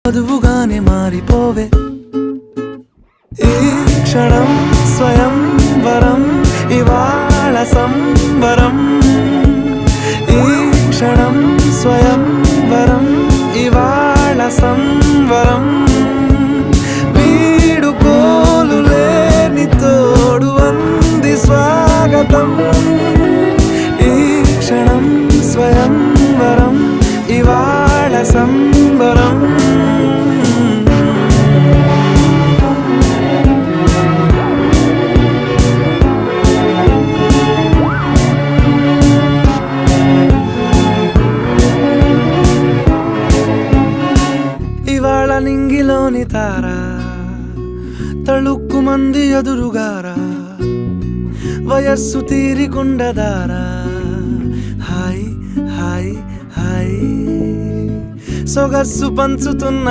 వధువుగానే మారిపోవే ఈ క్షణం స్వయం వరం ఇవాళ సంబరం ఈ క్షణం స్వయం వరం ఇవాళ సంవరం వీడుకోలు లేని తోడు అంది స్వాగతం ఈ క్షణం స్వయం వరం ఇవాళ సంబరం ఇవాళ నింగిలోని తారా తళుక్కు మంది ఎదురుగారా వయస్సు తీరికుండదారా హాయ్ హాయ్ హాయ్ సొగస్సు పంచుతున్న